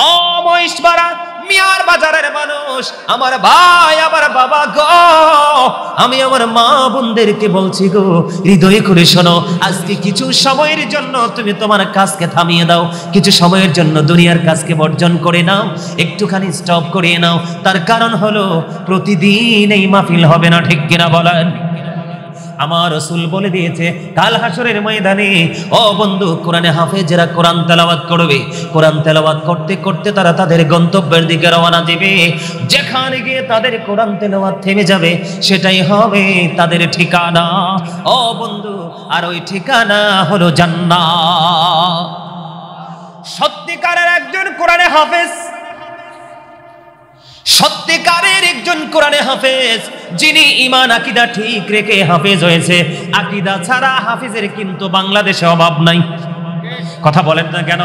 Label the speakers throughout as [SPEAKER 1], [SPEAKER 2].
[SPEAKER 1] ও মহিষপাড়া মিয়ার বাজারের মানুষ, আমার ভাই, আমার বাবা গো, আমি আমার মা বোনদেরকে বলছি গো, হৃদয় করে শোনো, আজকে কিছু সময়ের জন্য তুমি তোমার কাজকে থামিয়ে দাও, কিছু সময়ের জন্য দুনিয়ার কাজকে বর্জন করে নাও, একটুখানি স্টপ করিয়ে নাও। তার কারণ হলো প্রতিদিন এই মাহফিল হবে না, ঠিক কিনা বলেন? আমার রাসূল বলে দিয়েছে কাল হাসরের ময়দানে, ও বন্ধু, কোরআনে হাফেজরা কোরআন তেলাওয়াত করবে, কোরআন তেলাওয়াত করতে করতে তারা তাদের গন্তব্যের দিকে রওনা দেবে, যেখানে গিয়ে তাদের কোরআন তেলাওয়াত থেমে যাবে সেটাই হবে তাদের ঠিকানা। ও বন্ধু, আর ওই ঠিকানা হলো জান্নাত। সত্যিকারের একজন কোরআনে হাফেজ, সত্যিকারের একজন কোরআনে হাফেজ, যিনি ঈমান আকীদা ঠিক রেখে হাফেজ হয়েছে। আকীদা ছাড়া হাফেজের কিন্তু বাংলাদেশে অভাব নাই। কথা বলেন না কেন?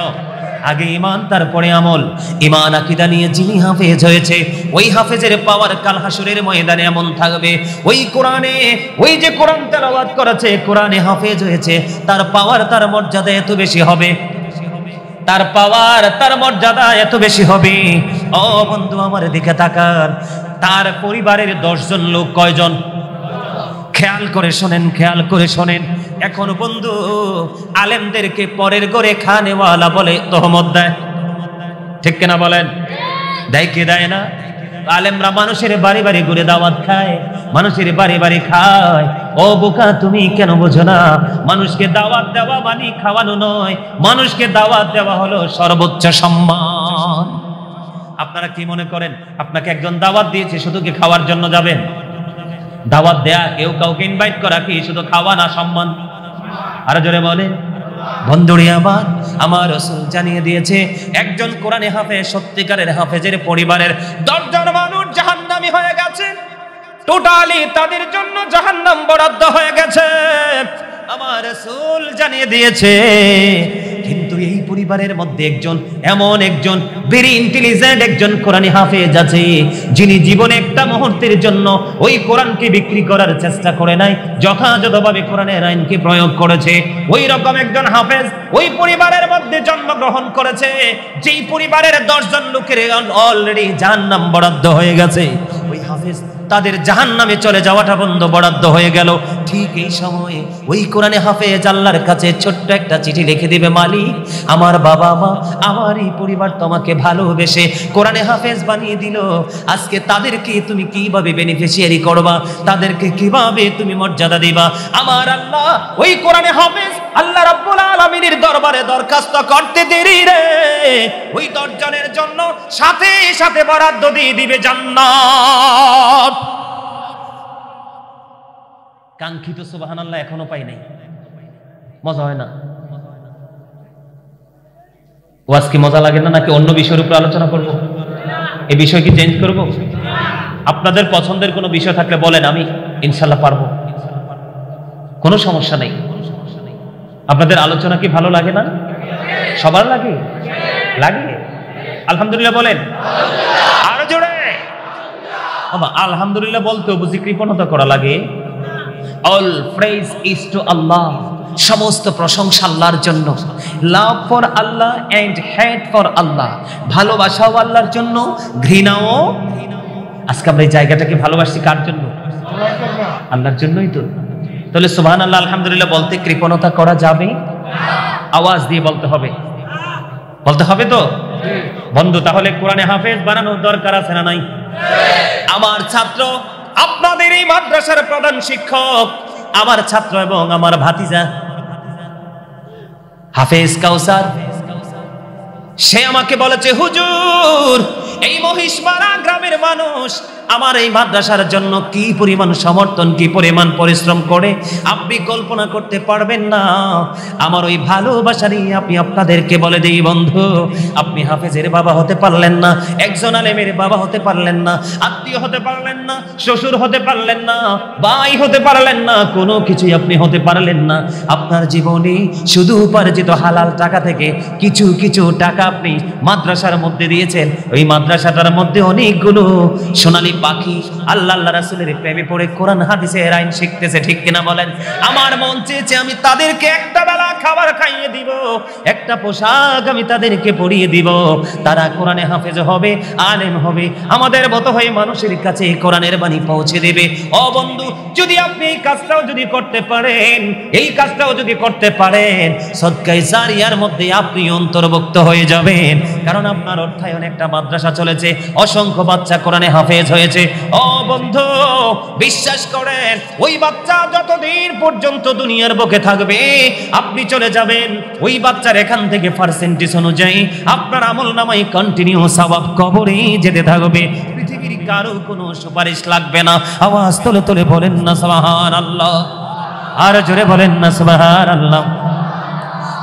[SPEAKER 1] আগে ঈমান, তারপরে আমল। ঈমান আকীদা নিয়ে যিনি হাফেজ হয়েছে, ওই হাফেজের পাওয়ার কাল হাসরের ময়দানে এমন থাকবে, ওই কোরআনে, ওই যে কোরআন তেলাওয়াত করেছে, কোরআনে হাফেজ হয়েছে, তার পাওয়ার, তার মর্যাদা এত বেশি হবে, তার পাওয়ার, তার মর্যাদা এত বেশি হবে। ও বন্ধু, আমার দিকে তাকান, তার পরিবারের 10 জন লোক কয়জন? খেয়াল করে শোনেন, খেয়াল করে শোনেন। এখন বন্ধু, আলেমদেরকে পরের ঘরে খানেওয়ালা বলে তহমত দেয়, ঠিক কিনা বলেন? দেয় কি দেয় না? আলেমরা মানুষের বাড়ি বাড়ি ঘুরে দাওয়াত খায়, মানুষের বাড়ি বাড়ি খায়। ও বোকা, তুমি কেন বোঝো না? মানুষকে দাওয়াত দেওয়া মানে খাওয়ানো নয়, মানুষকে দাওয়াত দেওয়া হলো সর্বোচ্চ সম্মান। আপনারা কি মনে করেন আপনাকে একজন দাওয়াত দিয়েছে শুধু কি খাওয়ার জন্য যাবেন? দাওয়াত দেয়া, কেউ কাউকে ইনভাইট করা কি শুধু খাওয়া না, সম্মান? আরো জোরে বলে। বন্ধুরে আমার রাসূল জানিয়ে দিয়েছে, একজন কোরআনে হাফেজ, সত্যিকারের হাফেজের পরিবারের 10 জন মানুষ জাহান্নামী হয়ে গেছে, টোটালি তাদের জন্য জাহান্নাম বরাদ্দ হয়ে গেছে। আমার রাসূল জানিয়ে দিয়েছে, কিন্তু এই পরিবারের মধ্যে একজন, এমন একজন ভেরি ইন্টেলিজেন্ট একজন কোরআনী হাফেজ আছে, যিনি জীবনে একটা মুহূর্তের জন্য ওই কোরআনকে বিক্রি করার চেষ্টা করে নাই, যথাযথভাবে কোরআনের আইনকে প্রয়োগ করেছে। ওই রকম একজন হাফেজ ওই পরিবারের মধ্যে জন্মগ্রহণ করেছে, যেই পরিবারের 10 জন লোকের অলরেডি জাহান্নাম বরাদ্দ হয়ে গেছে। ওই হাফেজ তাদের জাহান্নামে চলে যাওয়াটা বন্ধ, বরাদ্দ হয়ে গেল। ঠিক এই সময়ে ওই কোরআনে হাফেজ আল্লাহর কাছে ছোট্ট একটা চিঠি লিখে দিবে, মালিক, আমার বাবা মা, আমার এই পরিবার তোমাকে ভালোবেসে কোরআনে হাফেজ বানিয়ে দিল, আজকে তাদেরকে তুমি কিভাবে বেনিফিশিয়ারি করবা, তাদেরকে কিভাবে তুমি মর্যাদা দিবা? আমার আল্লাহ ওই কোরআনে হাফেজ আল্লাহ রাব্বুল আলামিনের দরবারে দরখাস্ত করতে দেরি রে, ওই 10 জনের জন্য সাথে সাথে বরাদ্দ দিয়ে দিবে জান্নাত। কাঙ্ক্ষিত সুবহানাল্লাহ এখনো পাই নাই। মজা হয় না? ওয়াজ কি মজা লাগে না, নাকি অন্য বিষয়ের উপর আলোচনা করব? এই বিষয় কি চেঞ্জ করব? আপনাদের পছন্দের কোনো বিষয় থাকলে বলেন, আমি ইনশাআল্লাহ পারবো, কোনো সমস্যা নেই। আপনাদের আলোচনা কি ভালো লাগে না? সবার লাগে? লাগে? আলহামদুলিল্লাহ বলেন। আরো জোরে আলহামদুলিল্লাহ বলতেও বুঝি কৃপণতা করা লাগে। All praise is to Allah, সমস্ত প্রশংসা আল্লাহর জন্য। Love for Allah and hate for Allah, ভালোবাসাও আল্লাহর জন্য, ঘৃণাও। আজকে আমরা এই জায়গাটাকে ভালোবাসি কার জন্য? আল্লাহর জন্যই তো। তাহলে সুবহানাল্লাহ আলহামদুলিল্লাহ বলতে কৃপণতা করা যাবে? আওয়াজ দিয়ে বলতে হবে, বলতে হবে তো বন্ধু। তাহলে কোরআনে হাফেজ বানানোর দরকার আছে না নাই? আমার ছাত্র, আপনাদের এই মাদ্রাসার প্রধান শিক্ষক, আমার ছাত্র এবং আমার ভাতিজা হাফেজ কাউসার, সে আমাকে বলেছে, হুজুর, এই মহিষমারা গ্রামের মানুষ আমার এই মাদ্রাসার জন্য কি পরিমাণ সমর্থন, কি পরিমাণ পরিশ্রম করে আপনি কল্পনা করতে পারবেন না। আমার ওই ভালোবাসারই আমি আপনাদেরকে বলে দিই, বন্ধু, আপনি হাফেজের বাবা হতে পারলেন না, একজন আলেমের বাবা হতে পারলেন না, আত্মীয় হতে পারলেন না, শ্বশুর হতে পারলেন না, ভাই হতে পারলেন না, কোনো কিছুই আপনি হতে পারলেন না। আপনার জীবনে শুধু উপার্জিত হালাল টাকা থেকে কিছু কিছু টাকা আপনি মাদ্রাসার মধ্যে দিয়েছেন। ওই মাদ্রাসাটার মধ্যে অনেকগুলো সোনালী পাখি আল্লাহ রাসূলের প্রেমে পড়ে কোরআন হাদিসের আইন শিখতেছে, ঠিক কিনা বলেন? আমার মন চেয়েছে আমি তাদেরকে একটা বেলা খাবার খাইয়ে দিব, একটা পোশাক আমি তাদেরকে পরিয়ে দিব, তারা কোরআনে হাফেজ হবে, আলেম হবে, আমাদের মতো হয়ে মানুষের কাছে কোরআনের বাণী পৌঁছে দেবে। ও বন্ধু, যদি আপনি এই কাজটাও যদি করতে পারেন, এই কাজটাও যদি করতে পারেন, সদকায়ে জারিয়ার মধ্যে আপনি অন্তর্ভুক্ত হয়ে যাবেন। কারণ আপনার অর্থায়নে একটা মাদ্রাসা চলেছে, অসংখ্য বাচ্চা কোরআনে হাফেজ হয়েছে। ও বন্ধু, বিশ্বাস করেন, ওই বাচ্চা যতদিন পর্যন্ত দুনিয়ার বুকে থাকবে, আপনি চলে যাবেন, ওই বাচ্চার এখান থেকে পার্সেন্টেজ অনুযায়ী আপনার আমলনামায় কন্টিনিউ সওয়াব কবরে যেতে থাকবে। পৃথিবীর কারো কোনো সুপারিশ লাগবে না। আওয়াজ তুলে তুলে বলেন না সুবহানাল্লাহ, আর জোরে বলেন না সুবহানাল্লাহ।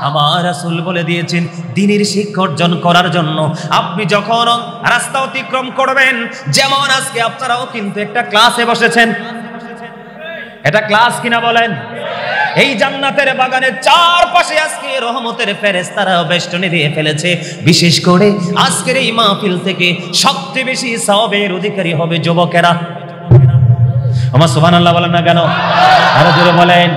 [SPEAKER 1] আমার রাসূল বলে দিয়েছেন, দ্বীনের শিক্ষা অর্জন করার জন্য আপনি যখন রাস্তা অতিক্রম করবেন, যেমন আজকে আপনারাও কিন্তু একটা ক্লাসে বসেছেন, এটা ক্লাস কিনা বলেন? এই জান্নাতের বাগানের চারপাশে আজকে রহমতের ফেরেশতারা বেষ্টনী দিয়ে ফেলেছে। বিশেষ করে আজকের এই মাহফিল থেকে সবচেয়ে বেশি সওয়াবের অধিকারী হবে যুবকেরা। আমার সুবহানাল্লাহ বলেন না কেন? আরো জোরে বলেন।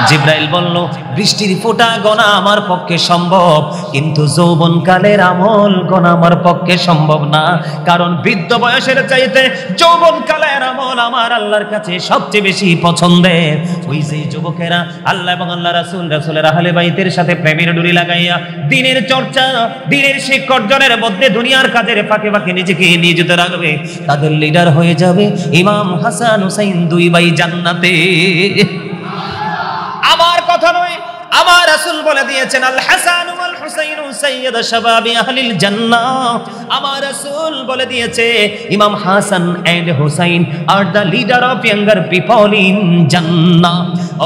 [SPEAKER 1] জিব্রাইল বলল, বৃষ্টির ফোঁটা গোনা আমার পক্ষে সম্ভব, কিন্তু যৌবনকালের আমল গোনা আমার পক্ষে সম্ভব না। কারণ বৃদ্ধ বয়সের চাইতে যৌবনকালের আমল আমার আল্লাহর কাছে সবচেয়ে বেশি পছন্দের। ওই যে যুবকেরা আল্লাহ এবং আল্লাহ রাসূলের আহলে বাইতের সাথে প্রেমের ডুরি লাগাইয়া দ্বীনের চর্চা, দ্বীনের শিক্ষা অর্জনের মধ্যে দুনিয়ার কাজের ফাঁকে ফাঁকে নিজেকে নিয়োজিত রাখবে, তাদের লিডার হয়ে যাবে ইমাম হাসান হুসাইন, দুই ভাই জান্নাতে। আমার কথা নয়, আমার রাসূল বলে দিয়েছেন, আল হাসান ওয়াল হুসাইন সাইয়্যিদ শাবাবি আহলিল জান্নাহ। আমার রাসূল বলে দিয়েছে, imam Hasan and Husain are the leader of younger people in Jannah.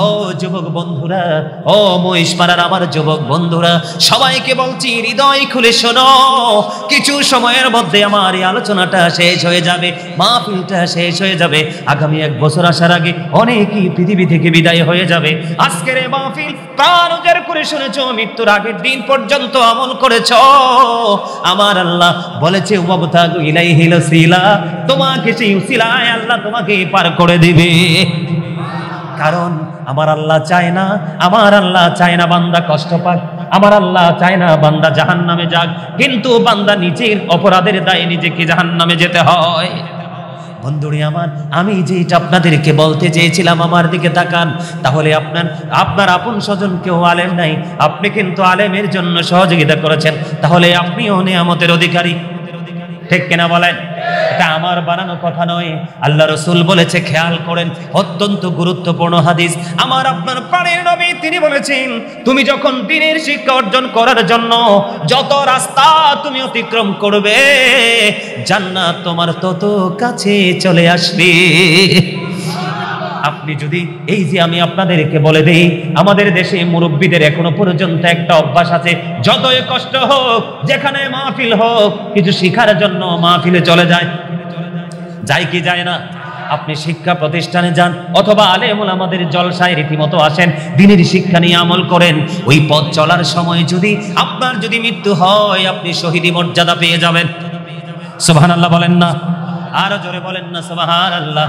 [SPEAKER 1] ও যুবক বন্ধুরা, ও মহিষপাড়ার আমার যুবক বন্ধুরা, সবাইকে বলছি, হৃদয় খুলে শোনো। কিছু সময়ের মধ্যে আমার এই আলোচনাটা শেষ হয়ে যাবে, মাহফিলটা শেষ হয়ে যাবে। আগামী এক বছর আসার আগে অনেকেই পৃথিবী থেকে বিদায় হয়ে যাবে। আজকের এই মাহফিল প্রাণ উজাড় করে শুনেছো, মৃত্যুর আগের দিন পর্যন্ত আমল করেছো। আমার আল্লাহ বলেছে, ওয়াবতাগু ইলাইহিল ওসিলা, তোমাকে সেই উসিলায় আল্লাহ তোমাকে পার করে দিবে। কারণ আমার আল্লাহ চায় না, আমার আল্লাহ চায় না বান্দা কষ্ট পাক, আমার আল্লাহ চায় না বান্দা জাহান্নামে যাক, কিন্তু বান্দা নিজের অপরাধের দায়ে নিজেকে জাহান্নামে যেতে হয়। বন্ধুরে আমার, আমি যেটা আপনাদেরকে বলতে চেয়েছিলাম, আমার দিকে তাকান। তাহলে আপনার আপন স্বজন কেউ আলেম নাই, আপনি কিন্তু আলেমের জন্য সহযোগিতা করেছেন, তাহলে আপনিও নিয়ামতের অধিকারী। ঠিক কিনা বলেন? এটা আমার বানানো কথা নয়, আল্লাহ রাসূল বলেছে। খেয়াল করেন, অত্যন্ত গুরুত্বপূর্ণ হাদিস। আমার আপনার প্রাণের নবী তিনি বলেছেন, তুমি যখন দ্বীনের শিক্ষা অর্জন করার জন্য যত রাস্তা তুমি অতিক্রম করবে, জান্নাত তোমার তত কাছে চলে আসবে। আপনি যদি এই যে আমি আপনাদেরকে বলে দেই, আমাদের দেশে মুরব্বীদের এখনো পর্যন্ত একটা অভ্যাস আছে, যতই কষ্ট হোক, যেখানে মাহফিল হোক, কিছু শিখার জন্য মাহফিলে চলে যায়। যায় কি যায় না? আপনি শিক্ষা প্রতিষ্ঠানে যান অথবা আলেমুল আমাদের জলসায় রীতিমতো আসেন, দ্বীনের শিক্ষা নিয়ে আমল করেন। ওই পথ চলার সময় যদি আপনার যদি মৃত্যু হয়, আপনি শহীদি মর্যাদা পেয়ে যাবেন। সুবহানাল্লাহ বলেন না? আরো জোরে বলেন না সুবহানাল্লাহ।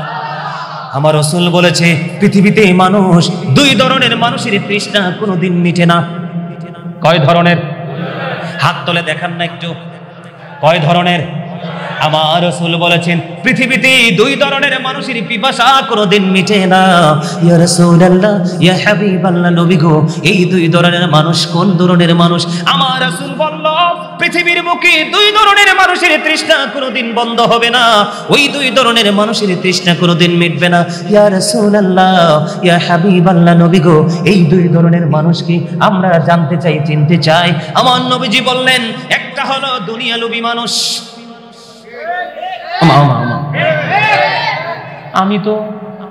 [SPEAKER 1] আমার রাসূল বলেছে, পৃথিবীতে মানুষ, দুই ধরনের মানুষের তৃষ্ণা কোনোদিন মিটে না। কয় ধরনের? হাত তুলে দেখান না একটু, কয় ধরনের? আমার রাসূল বলেছেন, পৃথিবীতে দুই ধরনের মানুষের পিপাসা কোনোদিন মিটে না। ইয়া রাসূলুল্লাহ, ইয়া হাবিবাল্লাহ, নবী গো, এই দুই ধরনের মানুষ কোন ধরনের মানুষ? আমার রাসূল বলল, পৃথিবীর বুকে দুই ধরনের মানুষের তৃষ্ণা কোনোদিন বন্ধ হবে না, ওই দুই ধরনের মানুষের তৃষ্ণা কোনোদিন মিটবে না। ইয়া রাসূলুল্লাহ, ইয়া হাবিবাল্লাহ, নবী গো, এই দুই ধরনের মানুষকে আমরা জানতে চাই, চিনতে চাই। আমার নবীজি বললেন, একটা হলো দুনিয়ালোভী মানুষ। আমি তো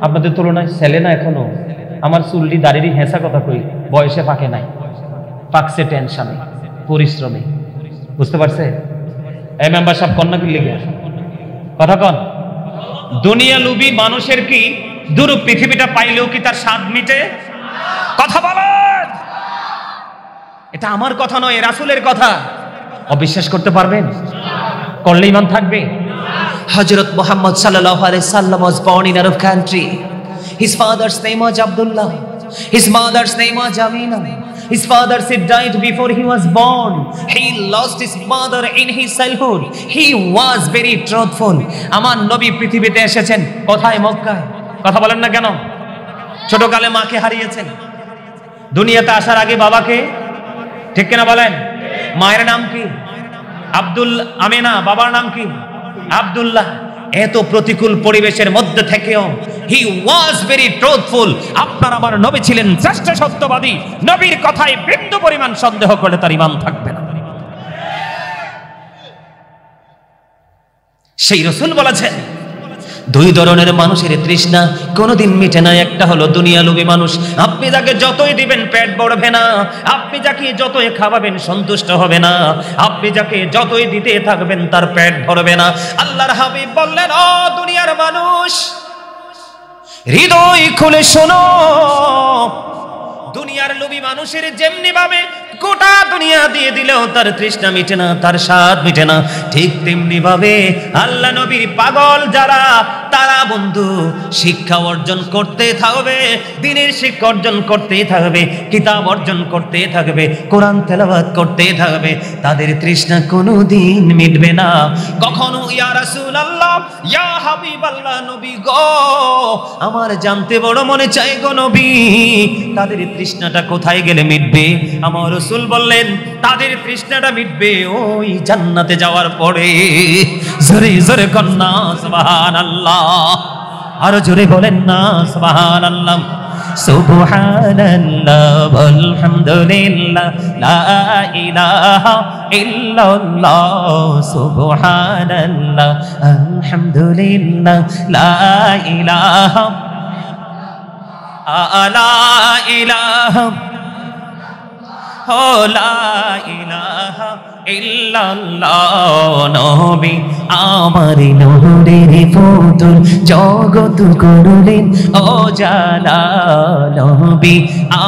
[SPEAKER 1] আপনাদের তুলনায় ছেলে না এখনো, আমার চুল্লি দাড়িরই হেঁচা কথা কই, বয়সে পাকে নাই, পাকছে টেনশনে, পরিশ্রমে। বুঝতে পারছে? এই মেম্বার সাহেব কন্যা কি লিখে কথা কন। দুনিয়া লুবি মানুষের কি দূর পৃথিবীটা পাইলেও কি তার স্বাদ মিটে? কথা বলেন। এটা আমার কথা নয়, রাসূলের কথা। অবিশ্বাস করতে পারবেন? করলে ঈমান থাকবে। Hazrat Muhammad sallallahu alaihi wasallam was born in Arab country. His father's name was Abdullah. His mother's name was Amina. His father said died before he was born. He lost his mother in his childhood. He was very truthful. আমার নবী পৃথিবীতে এসেছেন কোথায়? মক্কায়। কথা বলেন না কেন? ছোটকালে মাকে হারিয়েছেন, দুনিয়াতে আসার আগে বাবাকে, ঠিক কিনা বলেন? মায়ের নাম কি? আব্দুল আমিনা, বাবার নাম কি? আব্দুল্লাহ। এত প্রতিকূল পরিবেশের মধ্যে থেকেও হি ওয়াজ ভেরি ট্রুথফুল। আপনার আমার নবী ছিলেন শ্রেষ্ঠ সত্যবাদী। নবীর কথায় বিন্দু পরিমাণ সন্দেহ করলে তার ঈমান থাকবে না। সেই রাসূল বলেছেন দুই ধরনের মানুষের তৃষ্ণা কোনোদিন মিটে না। একটা হলো দুনিয়া লোভী মানুষ। আপনি যাকে যতই দিবেন পেট ভরবে না, আপনি যাকে যতই খাওয়াবেন সন্তুষ্ট হবে না, আপনি যাকে যতই দিতে থাকবেন তার পেট ভরবে না। আল্লাহর হাবিব বললেন, ও দুনিয়ার মানুষ, হৃদয় খুলে শোনো, দুনিয়ার লোভী মানুষের যেমনি ভাবে গোটা দুনিয়া দিয়ে দিলেও তার তৃষ্ণা মিটে না, তার স্বাদ মিটে না, ঠিক তেমনি ভাবে আল্লাহ নবীর পাগল যারা, তারা বন্ধু শিক্ষা অর্জন করতে থাকবে, দ্বীনের শিক্ষা অর্জন করতে থাকবে, কিতাব অর্জন করতে থাকবে, কোরআন তেলাওয়াত করতে থাকবে, তাদের তৃষ্ণা কোনোদিন মিটবে না কখনো। ইয়া রাসূলুল্লাহ, ইয়া হাবিবাল্লাহ, নবী গো, আমার জানতে বড় মনে চাই গো নবী, তাদের তৃষ্ণাটা কোথায় গেলে মিটবে? আমার রাসূল বললেন তাদের তৃষ্ণাটা মিটবে ওই জান্নাতে যাওয়ার পরে। জোরে জোরে কন্যা সুবহানাল্লাহ, আরো জোরে বলেন না সুবহানাল্লাহ। সুবহানাল্লাহ ওয়ালহামদুলিল্লাহ লা ইলাহা ইল্লাল্লাহ, সুবহানাল্লাহ আলহামদুলিল্লাহ লা ইলাহা লা ইলাহা লা ইলাহা ইল্লাল্লাহ। নবী আমার নূরের পুতুল, জগৎ করলেন ও জালা। নবী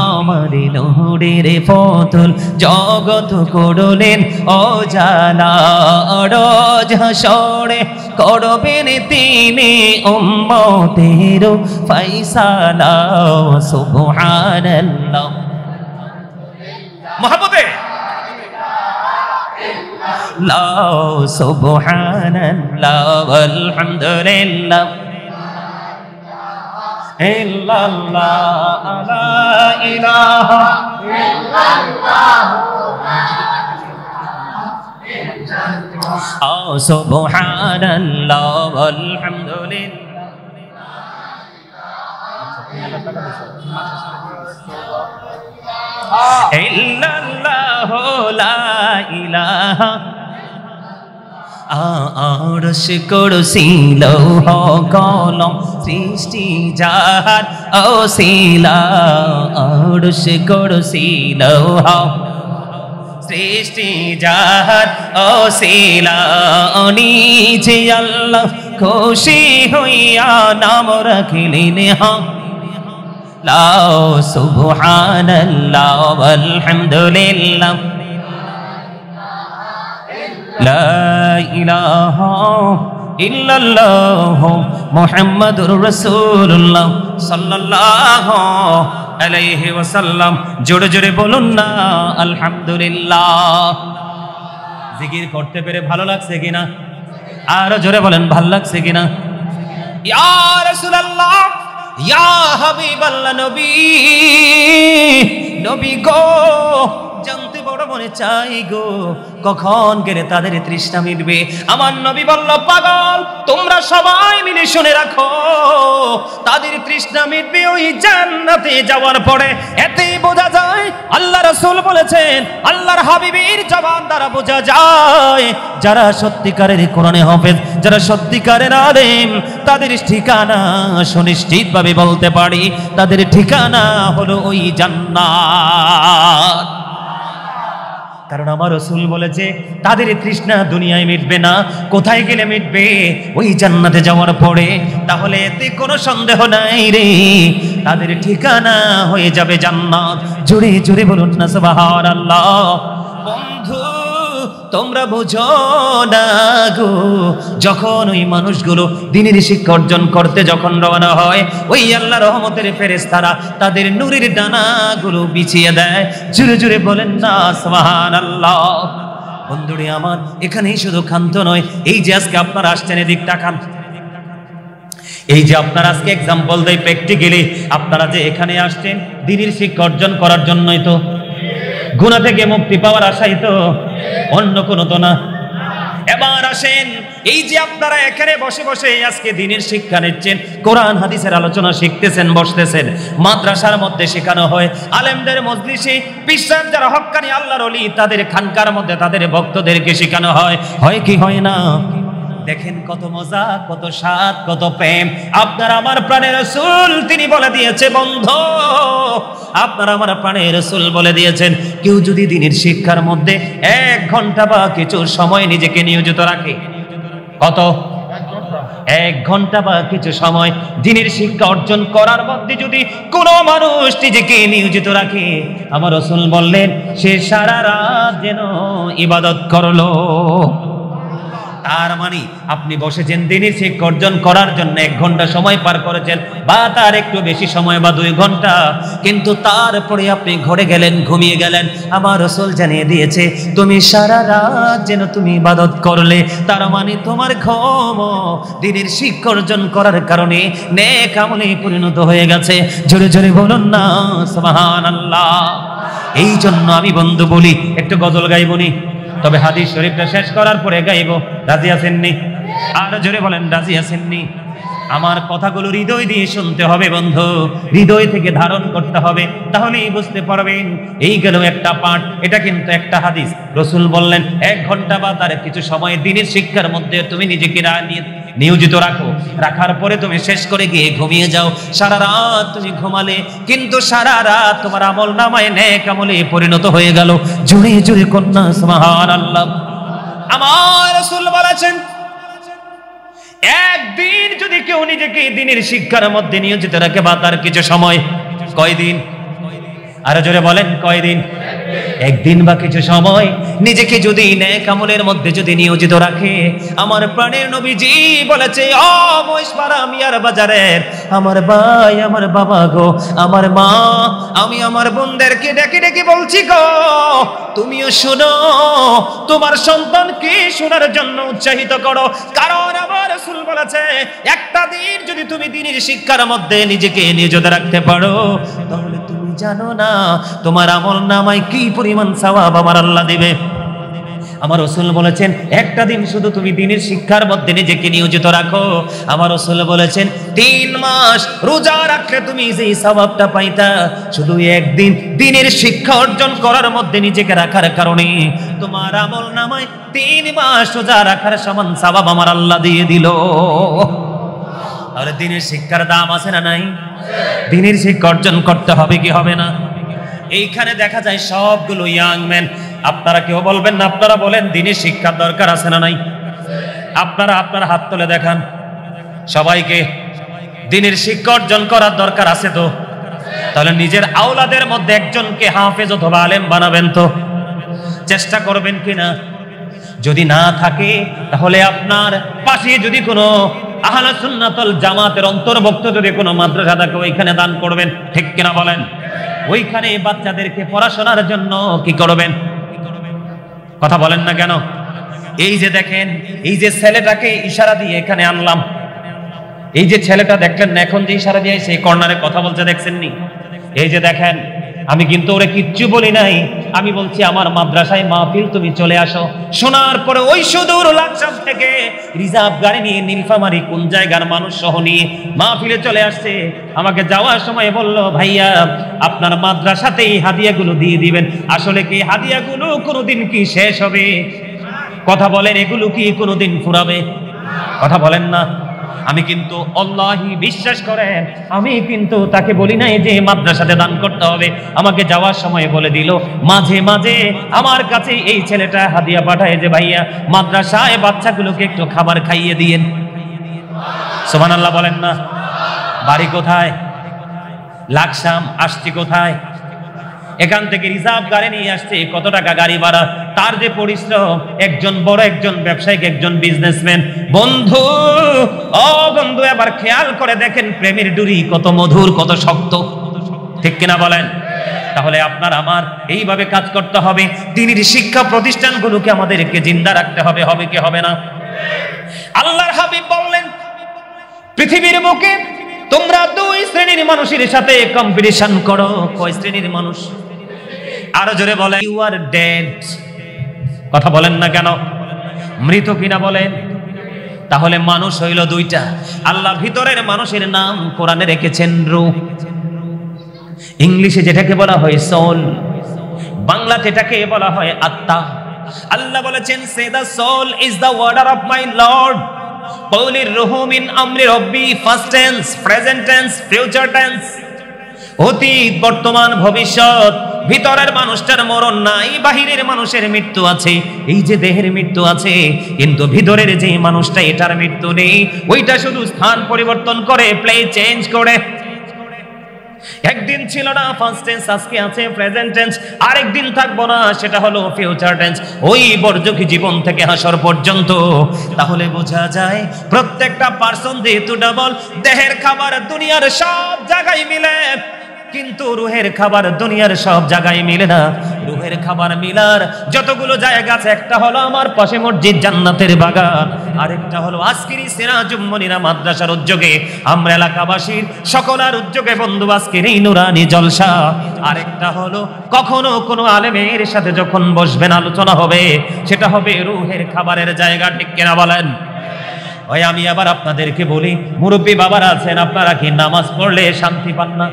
[SPEAKER 1] আমার নূরের পুতুল, জগৎ করলেন ও জালা। রোজ হাসরে করবেন তিনি উম্মতের ফয়সালা। সুবহানাল্লাহ। মহব্বতে লা সুবহানাল্লাহ ওয়ালহামদুলিল্লাহ ইল্লাল্লাহ লা ইলাহা ইল্লাল্লাহ সুবহানাল্লাহ ওয়ালহামদুলিল্লাহ। ইল্লাল্লাহ লা ইলাহা আরশ কুরসি লৌহ কলম সৃষ্টি যাহার ওসিলা। আরশ কুরসি লৌহ সৃষ্টি যাহার ওসিলা। নিজে আল্লাহ খুশি হইয়া নাম রাখিলেন লা সুবহানাল্লাহ ওয়ালহামদুলিল্লাহ লা ইলাহা ইল্লাল্লাহ মুহাম্মাদুর রাসূলুল্লাহ সাল্লাল্লাহু আলাইহি ওয়াসাল্লাম। জোরে জোরে বলুন না আলহামদুলিল্লাহ। জিকির করতে পেরে ভালো লাগছে কিনা? আরো জোরে বলেন ভালো লাগছে কিনা? ইয়া রাসূলুল্লাহ, ইয়া হাবিবাল্লাহ, নবী, নবী গো, জানতে বড় মনে চাই গো, কখন গেলে তাদের তৃষ্ণা মিটবে? আমার নবী বলল, পাগল তোমরা সবাই মিলে শুনে রাখো, তাদের তৃষ্ণা মিটবে ওই জান্নাতে যাওয়ার পরে। এতেই বোঝা যায় আল্লাহ রাসূল বলেছেন, আল্লাহর হাবিবের জবান দ্বারা বোঝা যায় যারা সত্যিকারের কোরআনে হাফেজ, যারা সত্যিকারের আলেম, তাদের ঠিকানা সুনিশ্চিত ভাবে বলতে পারি, তাদের ঠিকানা হলো ওই জান্নাত। কারণ আমার রাসূল বলেছে তাদের তৃষ্ণা দুনিয়ায় মিটবে না, কোথায় গেলে মিটবে? ওই জান্নাতে যাওয়ার পরে। তাহলে এতে কোনো সন্দেহ নাই রে, তাদের ঠিকানা হয়ে যাবে জান্নাত। জোরে জোরে বলুন না সুবহানাল্লাহ। বন্ধু তোমরা বুঝো না গো, যখন ওই মানুষগুলো দ্বীনের শিক্ষা অর্জন করতে যখন রওনা হয়, ওই আল্লাহ রহমতের ফেরেশতারা তাদের নূরের ডানাগুলো বিছিয়ে দেয়। জোরে জোরে বলেন না সুবহানাল্লাহ। বন্ধুরে আমার, এখানেই শুধু ক্ষান্ত নয়, এই যে আজকে আপনারা আসছেন, এদিক তাকান, এই যে আপনারা আজকে এক্সাম্পল দেয় প্র্যাকটিক্যালি, আপনারা যে এখানে আসছেন দ্বীনের শিক্ষা অর্জন করার জন্যই তো, গুনাহ থেকে মুক্তি পাওয়ার আশাই তো, অন্য কোনো তো না। এবার আসেন, এই যে আপনারা এখানে বসে বসে আজকে দ্বীনের শিক্ষা নিচ্ছেন, কোরআন হাদিসের আলোচনা শিখতেছেন, বসতেছেন, মাদ্রাসার মধ্যে শেখানো হয়, আলেমদের মজলিসে বিশ্বাস যারা হক্কানি আল্লাহর ওলি তাদের খানকার মধ্যে তাদের ভক্তদেরকে শেখানো হয়, হয় কি হয় না? দেখেন কত মজা, কত স্বাদ, কত প্রেম। আপনার আমার প্রাণের রাসূল তিনি বলে দিয়েছে, বন্ধু আপনার আমার প্রাণের রাসূল বলে দিয়েছেন, কেউ যদি দ্বীনের শিক্ষার মধ্যে 1 ঘন্টা বা কিছু সময় নিজেকে নিয়োজিত রাখে, কত? 1 ঘন্টা বা কিছু সময় দ্বীনের শিক্ষা অর্জন করার মধ্যে যদি কোনো মানুষ নিজেকে নিয়োজিত রাখে, আমার রাসূল বললেন সে সারা রাত যেন ইবাদত করলো। তার মানে আপনি বসেছেন দ্বীনের শিক্ষা অর্জন করার জন্য 1 ঘন্টা সময় পার করেছেন, বা তার একটু বেশি সময় বা 2 ঘন্টা, কিন্তু তারপরে আপনি ঘরে গেলেন, ঘুমিয়ে গেলেন। আমার রাসূল জানিয়ে দিয়েছে তুমি সারা রাত যেন তুমি ইবাদত করলে, তার মানে তোমার ঘুম দ্বীনের শিক্ষা অর্জন করার কারণে নেক আমলে পরিণত হয়ে গেছে। জোরে জোরে বলুন না সুবহানাল্লাহ। এই জন্য আমি বন্ধু বলি, একটু গজল গাইবনি, তবে হাদিস শরীফটা শেষ করার পরে গাইব। রাজি আছেননি? আর জোরে বলেন রাজি আছেননি? আমার কথাগুলো হৃদয় দিয়ে শুনতে হবে বন্ধু, হৃদয় থেকে ধারণ করতে হবে, তাহলেই বুঝতে পারবেন। এই গেল একটা পাঠ, এটা কিন্তু একটা হাদিস। রাসূল বললেন 1 ঘন্টা বা তার কিছু সময় দ্বীনের শিক্ষার মধ্যে তুমি নিজেকে নিয়োজিত রাখো, রাখার পরে তুমি শেষ করে গিয়ে ঘুমিয়ে যাও। সারা রাত তুমি ঘুমালে, কিন্তু সারা রাত তোমার আমল নামায় নেক আমলে পরিণত হয়ে গেল। জোরে জোরে কন্যা সুবহানাল্লাহ। আমার রাসূল বলেছেন একদিন যদি কেউ নিজেকে দ্বীনের শিক্ষার মধ্যে নিয়োজিত রাখে বা তার কিছু সময়, কয়দিন? আরো জোরে বলেন কয়দিন? একদিন বা কিছু সময় নিজেকে যদি নেক আমলের মধ্যে যদি নিয়োজিত রাখে, আমার প্রাণের নবীজি বলেছে, ও মহেশপাড়া মিয়ার বাজারের আমার ভাই, আমার বাবা গো, আমার মা, আমি আমার বোনদেরকে ডেকে ডেকে বলছি গো, তুমিও শোনো, তোমার সন্তানকে শোনার জন্য উৎসাহিত করো। কারণ আমার রাসূল বলেছে একটা দিন যদি তুমি দ্বীনের শিক্ষার মধ্যে নিজেকে নিয়োজিত রাখতে পারো, তাহলে তুমি জানো না তোমার আমল নামায় কি পরিমাণ সওয়াব আমার আল্লাহ দিবে। আমার রাসূল বলেছেন একটা দিন শুধু তুমি দ্বীনের শিক্ষার মধ্যে নিজেকে নিয়োজিত রাখো, আমার রাসূল বলেছেন 3 মাস রোজা রাখলে তুমি যেই সওয়াবটা পাইতা, শুধু একদিন দ্বীনের শিক্ষা অর্জন করার মধ্যে নিজেকে রাখার কারণে তোমার আমল নামায় 3 মাস রোজা রাখার সমান সওয়াব আমার আল্লাহ দিয়ে দিল। তাহলে দ্বীনের শিক্ষার দাম আছে না নাই? দ্বীনের শিক্ষা অর্জন করতে হবে কি হবে না? এইখানে দেখা যায় সবগুলো ইয়াং ম্যান। আপনারা কেউ বলবেন না, আপনারা বলেন দ্বীনের শিক্ষার দরকার আছে না নাই? আপনারা আপনার হাত তুলে দেখান সবাইকে। দ্বীনের শিক্ষা অর্জন করার দরকার আছে তো? তাহলে নিজের আওলাদের মধ্যে একজনকে হাফেজ অথবা আলেম বানাবেন তো? চেষ্টা করবেন কিনা? যদি না থাকে তাহলে আপনার পাশে যদি কোনো আহলে সুন্নাত ওয়াল জামাতের অন্তর্ভুক্ত যদি কোনো মাদ্রাসা থাকে ওইখানে দান করবেন, ঠিক কিনা বলেন? ওইখানে বাচ্চাদেরকে পড়াশোনার জন্য কি করবেন? কথা বলেন না কেন? এই যে দেখেন, এই যে ছেলেটাকে ইশারা দিয়ে এখানে আনলাম, এই যে ছেলেটা দেখলেন না এখন যে ইশারা দিয়ে সেই কর্নারে কথা বলছে, দেখছেননি? এই যে দেখেন, আমি কিন্তু ওরে কিচ্ছু বলি নাই, আমি বলছি আমার মাদ্রাসায় মাহফিল, তুমি চলে আসো। শোনার পরে ওই সুদূর লাকসাম থেকে রিজার্ভ গাড়ি নিয়ে নীলফামারী কোন জায়গার মানুষ সহ নিয়ে মাহফিলে চলে আসছে। আমাকে যাওয়ার সময় বলল, ভাইয়া আপনার মাদ্রাসাতেই হাদিয়াগুলো দিয়ে দিবেন। আসলে কি হাদিয়াগুলো কোনোদিন কি শেষ হবে? কথা বলেন, এগুলো কি কোনোদিন ফুরাবে? কথা বলেন না। আমি কিন্তু আল্লাহি বিশ্বাস করেন, আমি কিন্তু তাকে বলি নাই যে মাদ্রাসাতে দান করতে হবে। আমাকে যাওয়ার সময় বলে দিল, মাঝে মাঝে আমার কাছে এই ছেলেটা হাদিয়া পাঠায় যে ভাইয়া মাদ্রাসায় বাচ্চাগুলোকে একটু খাবার খাইয়ে দিয়েন। সুবহানাল্লাহ বলেন না। বাড়ি কোথায়? লাকসাম। আসছি কোথায়? এখান থেকে রিজার্ভ গাড়ি নিয়ে আসছে। কত টাকা গাড়ি ভাড়া? তার যে পরিশ্রম, একজন বড় একজন ব্যবসায়িক, একজন বিজনেসম্যান। বন্ধু, ও বন্ধু, এবার খেয়াল করে দেখেন প্রেমের ডুরি কত মধুর, কত শক্ত, ঠিক কিনা বলেন? তাহলে আপনার আমার এইভাবে কাজ করতে হবে। দ্বীনের শিক্ষা প্রতিষ্ঠানগুলোকে আমাদেরকে জিন্দা রাখতে হবে, হবে কি হবে না? আল্লাহর হাবিব বললেন, পৃথিবীর বুকে তোমরা দুই শ্রেণীর মানুষের সাথে কম্পিটিশন করো। কয় শ্রেণীর মানুষ? আরো জোরে বলেন। You are dead. কথা বলেন না কেন? মৃত কিনা বলেন? তাহলে মানুষ হইল দুইটা। আল্লাহ ভিতরের মানুষের নাম কোরআনে রেখেছেন রূহ। ইংলিশে যেটাকে বলা হয় সোল, বাংলাতে এটাকে বলা হয় আত্মা। আল্লাহ বলেছেন, say the soul is the order of my lord, কওলির রূহু মিন আমরি রব্বি, first tense, present tense, future tense. অতীত, বর্তমান, ভবিষ্যৎ। ভিতরের মানুষটার মরণ নাই, বাহিরের মানুষের মৃত্যু আছে। এই যে দেহের মৃত্যু আছে, কিন্তু ভিতরের যে মানুষটা, এটার মৃত্যু নেই। ওইটা শুধু স্থান পরিবর্তন করে, প্লে চেঞ্জ করে। একদিন ছিল না ফার্স্ট টেন্স, আজকে আছে প্রেজেন্ট টেন্স, আরেকদিন থাকবো না, সেটা হলো ফিউচার টেন্স। ওই বর্জকি জীবন থেকে হাসর পর্যন্ত। তাহলে বোঝা যায় প্রত্যেকটা পার্সন যেহেতু ডাবল, দেহের খাবার দুনিয়ার সব জায়গায় মিলে, কিন্তু রুহের খাবার দুনিয়ার সব জায়গায় মিলে না। রুহের খাবার মিলার যতগুলো জায়গা আছে, একটা হলো আমার পাশে মসজিদ জান্নাতের বাগান, আরেকটা হলো আজকের সিরাজুম মুনিরা মাদ্রাসার উদ্যোগে, আমরা এলাকাবাসীর সকলের উদ্যোগে বন্ধু আজকের এই নুরানি জলসা। আরেকটা হলো কখনো কোনো আলেমের সাথে যখন বসবেন, আলোচনা হবে, সেটা হবে রুহের খাবারের জায়গা, ঠিক কিনা বলেন? ওই আমি আবার আপনাদেরকে বলি, মুরব্বী বাবারা আছেন, আপনারা কি নামাজ পড়লে শান্তি পান না?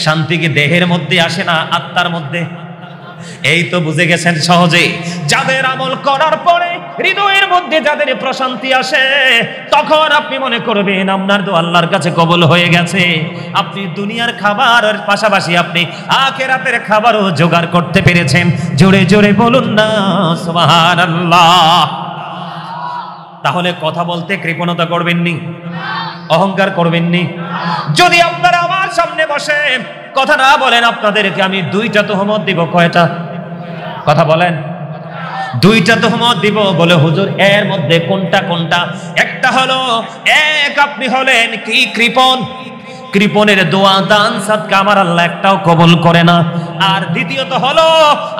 [SPEAKER 1] শান্তি কি দেহের মধ্যে আসে না, আত্মার মধ্যে? এই তো বুঝে গেছেন সহজে। যাদের আমল করার পরে হৃদয়ের মধ্যে যাদের প্রশান্তি আসে, তখন আপনি মনে করবেন আপনার তো আল্লাহর কাছে কবুল হয়ে গেছে। আপনি দুনিয়ার খাবারের পাশাপাশি আপনি আখিরাতের খাবারও জোগাড় করতে পেরেছেন। জোরে জোরে বলুন না সুবহানাল্লাহ। তাহলে কথা বলতে কৃপণতা করবেননি, অহংকার করবেননি। যদি আপনারা আমার সামনে বসে কথা না বলেন, আপনাদেরকে আমি দুইটা তোহমত দিব। কয়টা? কথা বলেন। দুইটা তোহমত দিব। বলে হুজুর এর মধ্যে কোনটা কোনটা? একটা হলো, এক আপনি হলেন কি কৃপণ, কৃপণের দোয়া দান সাদকা আমার আল্লাহ একটাও কবুল করে না। আর দ্বিতীয়ত হলো,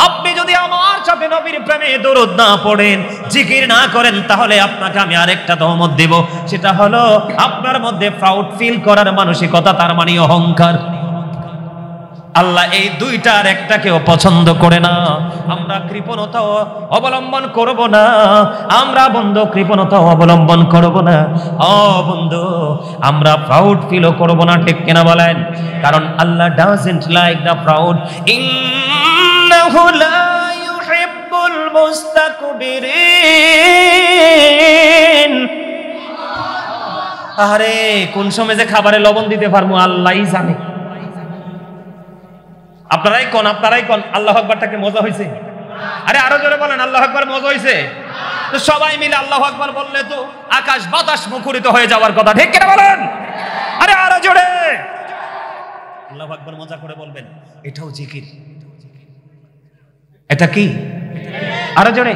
[SPEAKER 1] আপনি যদি আমার সাথে নবীর প্রেমে দরুদ না পড়েন, জিকির না করেন, তাহলে আপনাকে আমি আরেকটা তোহমত দেব। সেটা হলো আপনার মধ্যে প্রাউড ফিল করার মানসিকতা, তার মানে অহংকার। আল্লাহ এই দুইটার একটাকেও পছন্দ করে না। আমরা কৃপণতা অবলম্বন করব না, আমরা বন্ধু কৃপণতা অবলম্বন করব না। ও বন্ধু, আমরা প্রাউড ফিলও করব না, ঠিক কিনা বলেন? কারণ আল্লাহ ডাজন্ট লাইক দ্য প্রাউড, ইন্নাহু লা ইউহিব্বুল মুস্তাকবিরিন। আরে কোন সময় যে খাবারে লবণ দিতে পারবো আল্লাহই জানে। আপনারাই কোন আল্লাহু আকবারটাকে মজা হয়েছে? আরে আরো জোরে বলেন, আল্লাহু আকবার মজা হয়েছে? তো সবাই মিলে আল্লাহু আকবার বললে তো আকাশ বাতাস মুখরিত হয়ে যাওয়ার কথা, ঠিক কিনা বলেন? আরে আরো জোরে আল্লাহু আকবার মজা করে বলবেন। এটাও জিকির। এটা কি? আরো জোরে।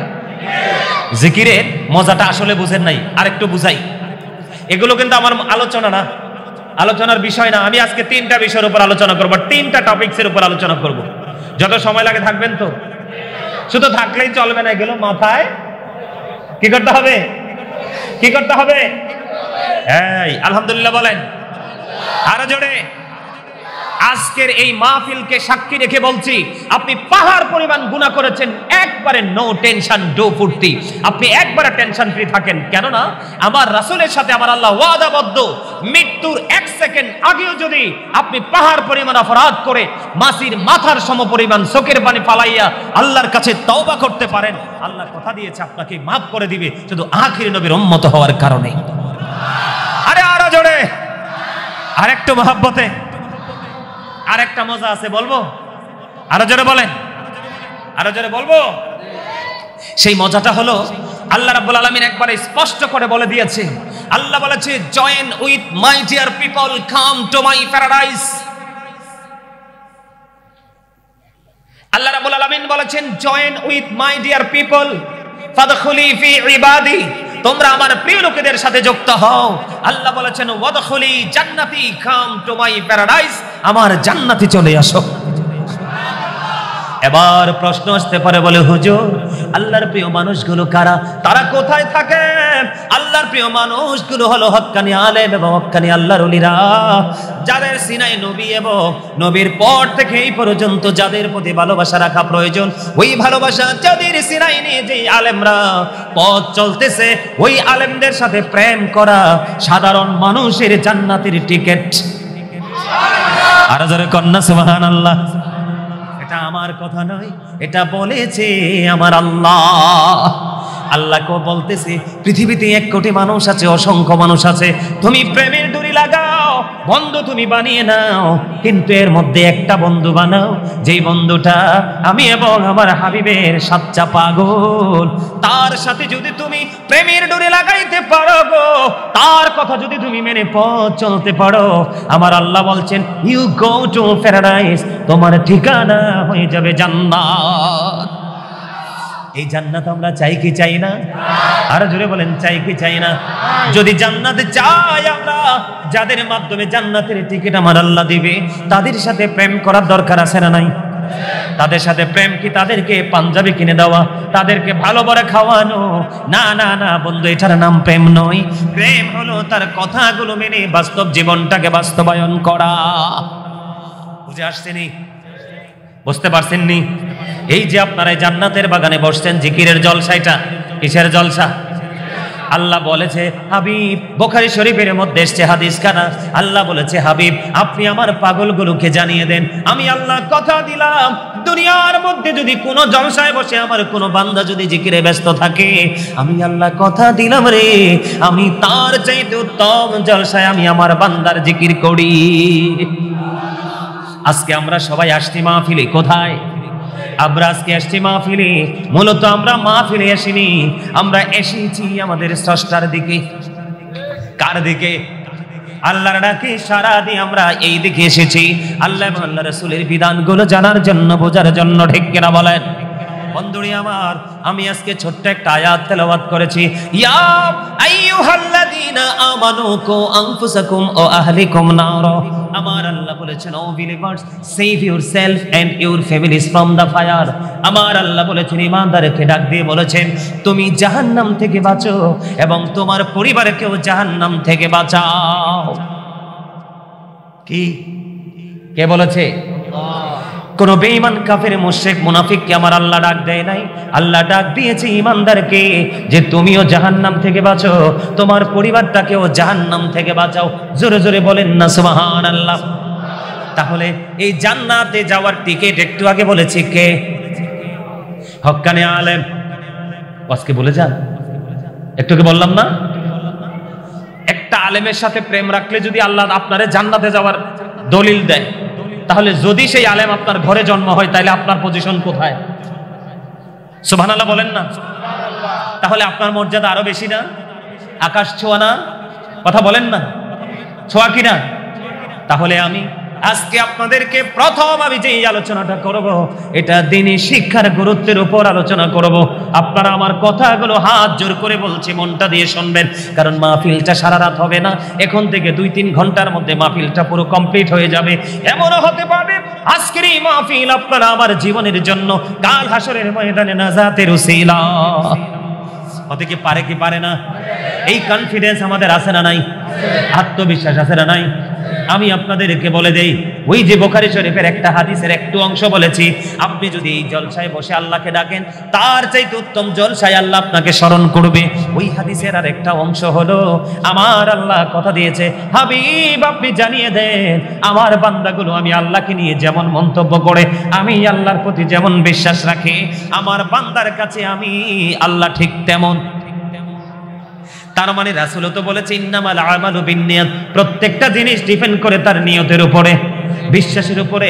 [SPEAKER 1] জিকিরের মজাটা আসলে বুঝেন নাই, আরেকটু বুঝাই। এগুলো কিন্তু আমার আলোচনা না, আলোচনার বিষয় না। আমি আজকে তিনটা বিষয়ের উপর আলোচনা করব, তিনটা টপিকসের উপর আলোচনা করব। যত সময় লাগে থাকবেন তো? শুধু থাকলেই চলবে না, এগুলো মাথায় কি করতে হবে? কি করতে হবে? এই আলহামদুলিল্লাহ বলেন। আরো জোরে। আজকের এই মাহফিলকে সাক্ষী রেখে বলছি, আপনি পাহাড় পরিমাণ গুনাহ করেছেন, একবারে নো টেনশন ডো ফুর্তি, আপনি একবারে টেনশন ফ্রি থাকেন। কেননা আমার রাসূলের সাথে আমার আল্লাহ ওয়াদাবদ্ধ, মৃত্যুর 1 সেকেন্ড আগেও যদি আপনি পাহাড় পরিমাণ অপরাধ করে মাছির মাথার সমপরিমাণ চোখের পানি ফালাইয়া আল্লাহর কাছে তওবা করতে পারেন, আল্লাহ কথা দিয়েছে আপনাকে মাফ করে দিবে, শুধু আখির নবীর উম্মত হওয়ার কারণে। আরে আরো জোরে, আরেকটু মহব্বতে, আরেকটা মজা আছে, বলবো? আরো জোরে বলেন, আরো জোরে বলবো। সেই মজাটা হলো, আল্লাহ রাব্বুল আলামিন একবারে স্পষ্ট করে বলে দিয়েছে। আল্লাহ বলেছে, join with my dear people, come to my paradise. Allah রাব্বুল আলামিন বলেছেন, join with my dear people ফাদখুলি ফি ইবাদি, তোমরা আমার প্রিয় লোকেদের সাথে যুক্ত হও। আল্লাহ বলেছেন, ওয়াদখুলি জান্নাতি, কাম টু মাই প্যারাডাইস, আমার জান্নাতে চলে আসো। এবার প্রশ্ন আসতে পারে, বলে হুজুর আল্লাহর প্রিয় মানুষগুলো কারা, তারা কোথায় থাকে? আল্লাহর প্রিয় মানুষগুলো হলো হক্কানি আলেম এবং হক্কানি আল্লাহর ওলিরা, যাদের সিনায় নবী এবং নবীর পর থেকে এই পর্যন্ত যাদের প্রতি ভালোবাসা রাখা প্রয়োজন, ওই ভালোবাসা যাদের সিনায় নিয়ে যে আলেমরা পথ চলতেছে, ওই আলেমদের সাথে প্রেম করা সাধারণ মানুষের জান্নাতের টিকিট। আর জোরে কন্যা সুবহানাল্লাহ। এটা আমার কথা নয়, এটা বলেছে আমার আল্লাহ। আল্লাহকে বলতেছে, পৃথিবীতে 1 কোটি মানুষ আছে, অসংখ্য মানুষ আছে, তুমি প্রেমের ডুরি লাগাও, বন্ধু তুমি বানিয়ে নাও, কিন্তু এর মধ্যে একটা বন্ধু বানাও, যেই বন্ধুটা আমি এবং আমার হাবিবের সাচ্চা পাগল, তার সাথে যদি তুমি প্রেমের ডুরি লাগাইতে পারো গো, তার কথা যদি তুমি মেনে পথ চলতে পারো, আমার আল্লাহ বলছেন, ইউ গো টু প্যারাডাইস, তোমার ঠিকানা হয়ে যাবে জান্নাত। এই জান্নাত আমরা চাই কি চাই না? আরো জোরে বলেন, চাই কি চাই না? যদি জান্নাতে চাই আমরা, যাদের মাধ্যমে জান্নাতের টিকিট আমার আল্লাহ দিবে, তাদের সাথে প্রেম করার দরকার আছে না নাই? তাদের সাথে প্রেম কি তাদেরকে পাঞ্জাবি কিনে দেওয়া, তাদেরকে ভালো করে খাওয়ানো? না না না বন্ধু, এটার নাম প্রেম নয়। প্রেম হলো তার কথাগুলো মেনে বাস্তব জীবনটাকে বাস্তবায়ন করা। বুঝে আসছেনি? বুঝতে পারছেননি? এই যে আপনারা জান্নাতের বাগানে বসছেন, জিকিরের জলসা, এটা কিসের জলসা? আল্লাহ বলেছে, হাবিব, বুখারী শরীফের মধ্যে এসেছে হাদিস খানা, আল্লাহ বলেছে, হাবিব আপনি আমার পাগলগুলোকে জানিয়ে দেন, আমি আল্লাহ কথা দিলাম, দুনিয়ার মধ্যে যদি কোনো জলসায় বসে আমার কোনো বান্দা যদি জিকিরে ব্যস্ত থাকে, আমি আল্লাহ কথা দিলাম রে, আমি তার চাইতে উত্তম জলসায় আমি আমার বান্দার জিকির করি। আজকে আমরা সবাই আসছি মাহফিলে, কোথায়? আমরা আজকে আসছি মাহফিলে, মূলত আমরা মাহফিলে আসিনি, আমরা এসেছি আমাদের স্রষ্টার দিকে। কার দিকে? আল্লাহর ডাকে সারা দিয়ে আমরা এই দিকে এসেছি, আল্লাহ এবং আল্লাহ রাসূলের বিধানগুলো জানার জন্য, বোঝার জন্য। ঠিক কিনা বলেন? বন্ধুরি আমার, আমি আজকে ছোট্ট একটা আয়াত তেলাওয়াত করেছি, ইয়া আইয়ুহাল্লাযীনা আমানু কু আনফুসাকুম ওয়া আহলিকুম নার। আমার আল্লাহ বলেছেন, O believers, save yourself and your families from the fire. আমার আল্লাহ বলেছেন, ঈমানদারকে ডাক দিয়ে বলেছেন, তুমি জাহান্নাম থেকে বাঁচো এবং তোমার পরিবারকেও জাহান্নাম থেকে বাঁচাও। কি কে বলেছে? কোন বেঈমান কাফের মুশরিক মুনাফিককে আমার আল্লাহ ডাক দেয় নাই, আল্লাহ ডাক দিয়েছে ঈমানদারকে, যে তুমিও জাহান্নাম থেকে বাঁচো, তোমার পরিবারটাকেও জাহান্নাম থেকে বাঁচাও। জোরে জোরে বলেন না সুবহানাল্লাহ। তাহলে এই জান্নাতে যাওয়ার টিকিট একটু আগে বলেছি কে? হক্কানি আলেম। আজকে বলে যান, একটু আগে বললাম না, একটা আলেমের সাথে প্রেম রাখলে যদি আল্লাহ আপনারে জান্নাতে যাওয়ার দলিল দেয়, তাহলে যদি সেই আলেম আপনার ঘরে জন্ম হয়, তাহলে আপনার পজিশন কোথায়? সুবহানাল্লাহ বলেন না? তাহলে আপনার মর্যাদা আরো বেশি না? আকাশ ছোঁয়া না? কথা বলেন না, ছোঁয়া কিনা? তাহলে আমি আজকে আপনাদেরকে প্রথম আমি যে আলোচনাটা করব, এটা দ্বীনি শিক্ষার গুরুত্বের উপর আলোচনা করব। আপনারা আমার কথাগুলো হাত জোর করে বলছি মনটা দিয়ে শুনবেন, কারণ মাহফিলটা সারা রাত হবে না, এখন থেকে 2-3 ঘন্টার মধ্যে মাহফিলটা পুরো কমপ্লিট হয়ে যাবে। এমনও হতে পারে আজকের এই মাহফিল আপনারা আমার জীবনের জন্য কাল হাসরের ময়দানে নাজাতের উসিলা হতে কি পারে কি পারে না? এই কনফিডেন্স আমাদের আছে না নাই? আত্মবিশ্বাস আছে না নাই? আমি আপনাদেরকে বলে দেই, ওই যে বুখারী শরীফের একটা হাদিসের একটু অংশ বলেছি, আপনি যদি এই জলসায় বসে আল্লাহকে ডাকেন, তার চাইতে উত্তম জলসায় আল্লাহ আপনাকে স্মরণ করবে। ওই হাদিসের আর একটা অংশ হলো, আমার আল্লাহ কথা দিয়েছে, হাবিব আপনি জানিয়ে দেন আমার বান্দাগুলো আমি আল্লাহকে নিয়ে যেমন মন্তব্য করে, আমি আল্লাহর প্রতি যেমন বিশ্বাস রাখি, আমার বান্দার কাছে আমি আল্লাহ ঠিক তেমন। তার মানে রাসূল তো বলেছে, ইন্নামাল আমালু বিন্নিয়াত, প্রত্যেকটা জিনিস ডিপেন্ড করে তার নিয়তের উপরে, বিশ্বাসের উপরে।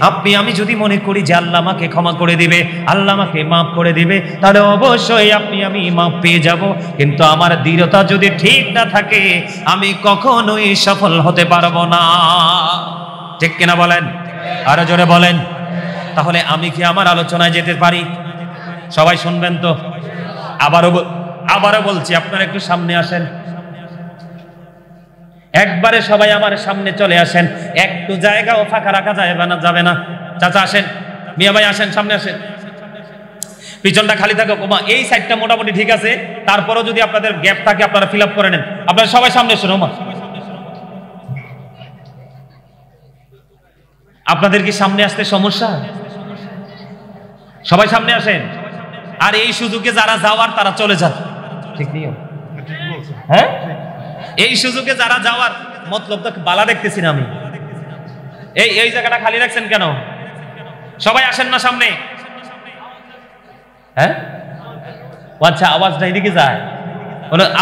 [SPEAKER 1] আপনি আমি যদি মনে করি যে আল্লাহ আমাকে ক্ষমা করে দিবে, আল্লাহ আমাকে মাফ করে দিবে, তাহলে অবশ্যই আপনি আমি মাফ পেয়ে যাব। কিন্তু আমার দৃঢ়তা যদি ঠিক না থাকে, আমি কখনোই সফল হতে পারবো না। ঠিক কিনা বলেন? আরো জোরে বলেন। তাহলে আমি কি আমার আলোচনায় যেতে পারি? সবাই শুনবেন তো? আবারও বলছি, আপনারা একটু সামনে আসেন, একবারে সবাই আমার সামনে চলে আসেন। একটু জায়গাও ফাঁকা রাখা যাবে না। চাচা আসেন, মিয়া ভাই আসেন, সামনে আসেন। পিছনটা খালি থাকে, এই সাইডটা মোটামুটি ঠিক আছে, তারপরেও যদি আপনাদের গ্যাপ থাকে আপনারা ফিল আপ করে নেন। আপনারা সবাই সামনে আসেন। ওমা, আপনাদের কি সামনে আসতে সমস্যা? সবাই সামনে আসেন। আর এই সুযোগে যারা যাওয়ার তারা চলে যান, ঠিক নেই? হ্যাঁ, এই সুযোগে যারা যাওয়ার, মতলব তো বালা দেখতেছি না আমি। এই জায়গাটা খালি রাখছেন কেন? সবাই আসেন না সামনে। হ্যাঁ, আচ্ছা, আওয়াজটা এদিকে যায়,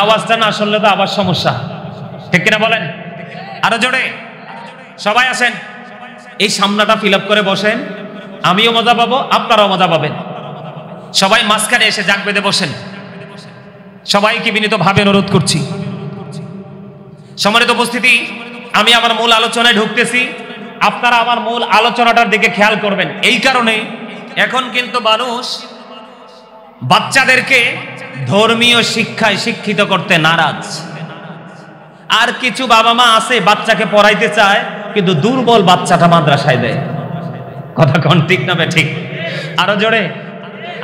[SPEAKER 1] আওয়াজটা না শুনলে তো আবার সমস্যা, ঠিক কিনা বলেন? আরো জোরে সবাই আসেন। এই সামনাটা ফিল আপ করে বসেন, আমিও মজা পাবো, আপনারাও মজা পাবেন। সবাই মাঝখানে এসে জাগ বেঁধে বসেন। সবাইকে বিনীতভাবে অনুরোধ করছি। সম্মানিত উপস্থিতি, আমি আমার মূল আলোচনায় ঢুকতেছি, আপনারা আমার মূল আলোচনাটার দিকে খেয়াল করবেন। এই কারণে এখন কিন্তু মানুষ বাচ্চাদেরকে ধর্মীয় শিক্ষায় শিক্ষিত করতে নারাজ। আর কিছু বাবা মা আছে বাচ্চাকে পড়াইতে চায়, কিন্তু দুর্বল বাচ্চাটা মাদ্রাসায় দেয়। কথা কোন ঠিক না ঠিক? আরো জোরে,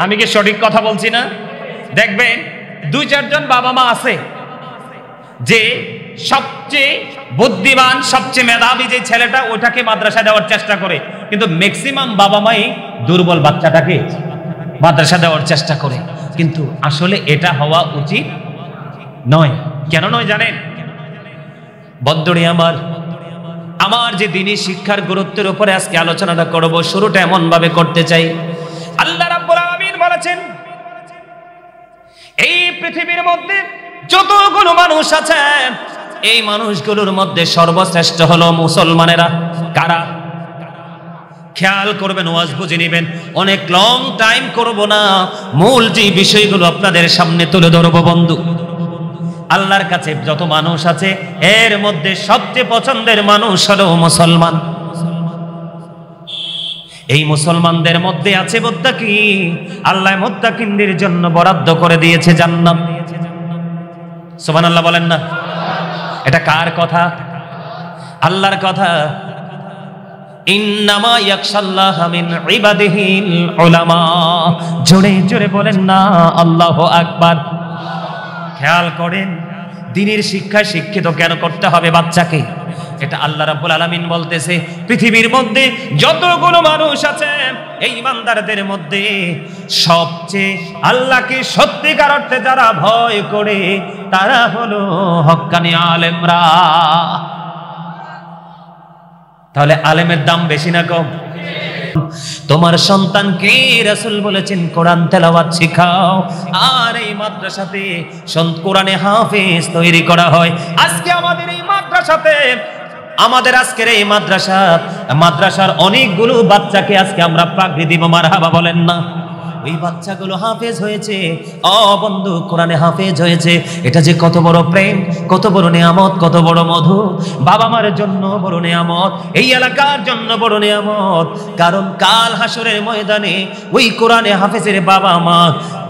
[SPEAKER 1] আমি কি সঠিক কথা বলছি না? দেখবেন 2-4 জন বাবা মা আছে যে সবচেয়ে বুদ্ধিমান, সবচেয়ে মেধাবী যে ছেলেটা, ওটাকে মাদ্রাসায় দেওয়ার চেষ্টা করে, কিন্তু ম্যাক্সিমাম বাবা মাই দুর্বল বাচ্চাটাকে মাদ্রাসা দেওয়ার চেষ্টা করে। কিন্তু আসলে এটা হওয়া উচিত নয়। কেন নয় জানেন? বন্ধুরে আমার যে দ্বীনি শিক্ষার গুরুত্বের উপরে আজকে আলোচনাটা করব, শুরুটা এমন ভাবে করতে চাই। আল্লাহ রাব্বুল আলামিন বলেছেন, এই পৃথিবীর মধ্যে যতগুলো মানুষ আছে, এই মানুষগুলোর মধ্যে সর্বশ্রেষ্ঠ হলো মুসলমানেরা। কারা? খেয়াল করবেন, ওয়াজ বুঝে নেবেন। অনেক লং টাইম করব না, মূল যে বিষয়গুলো আপনাদের সামনে তুলে ধরবো। বন্ধু, আল্লাহর কাছে যত মানুষ আছে, এর মধ্যে সবচেয়ে পছন্দের মানুষ হলো মুসলমান। এই মুসলমানদের মধ্যে আছে মুত্তাকি। আল্লাহ মুত্তাকিনদের জন্য বরাদ্দ করে দিয়েছে জান্নাত। সুবহানাল্লাহ বলেন না? এটা কার কথা? আল্লাহর কথা। ইন্নামা ইয়াখশাল্লাহা মিন ইবাদিহিল উলামা। জোরে জোরে বলেন না আল্লাহু আকবার। খেয়াল করেন, দ্বীনের শিক্ষায় শিক্ষিত কেন করতে হবে বাচ্চাকে? এটা আল্লাহ রাব্বুল আলামিন বলতেছে, পৃথিবীর মধ্যে যতগুলো মানুষ আছে, এই ইমানদারদের মধ্যে সবচেয়ে আল্লাহকে সত্যিকার অর্থে যারা ভয় করে, তারা হলো হক্কানি আলেমরা। তাহলে আলেমের দাম বেশি না কম? তোমার সন্তানকে রাসূল বলেছেন কোরআন তেলাওয়াত শিখাও, আর এই মাদ্রাসাতে কোরআনে হাফেজ তৈরি করা হয়। আজকে আমাদের এই মাদ্রাসাতে, আমাদের আজকের এই মাদ্রাসার অনেকগুলো বাচ্চাকে আজকে আমরা পাগড়ি দিব। মারহাবা বলেন না? ওই বাচ্চাগুলো হাফেজ হয়েছে। বন্ধু, কোরআনে হাফেজ হয়েছে। এটা যে কত বড় প্রেম, কত বড় নিয়ামত, কত বড় মধু। বাবা মার জন্য বড় নিয়ামত, এই এলাকার জন্য বড় নিয়ামত। কারণ কাল হাসরের ময়দানে ওই কোরআনে হাফেজের বাবা মা,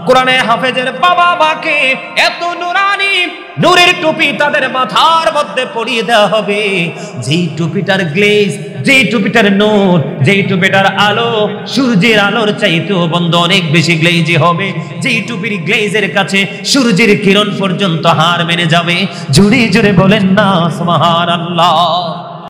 [SPEAKER 1] কোরআনে হাফেজের বাবা মাকে এত নুরানি নূরের টুপি তাদের মাথার মধ্যে পরিয়ে দেওয়া হবে, যেই টুপিটার গ্লেজ, যেই টুপিটার নূর, যেই টুপিটার আলো সূর্যের আলোর চাইতেও বন্ধ অনেক বেশি গ্লেজি হবে। যেই টুপির গ্লেজের কাছে সূর্যের কিরণ পর্যন্ত হার মেনে যাবে। জোরে জোরে বলেন না সুবহানাল্লাহ।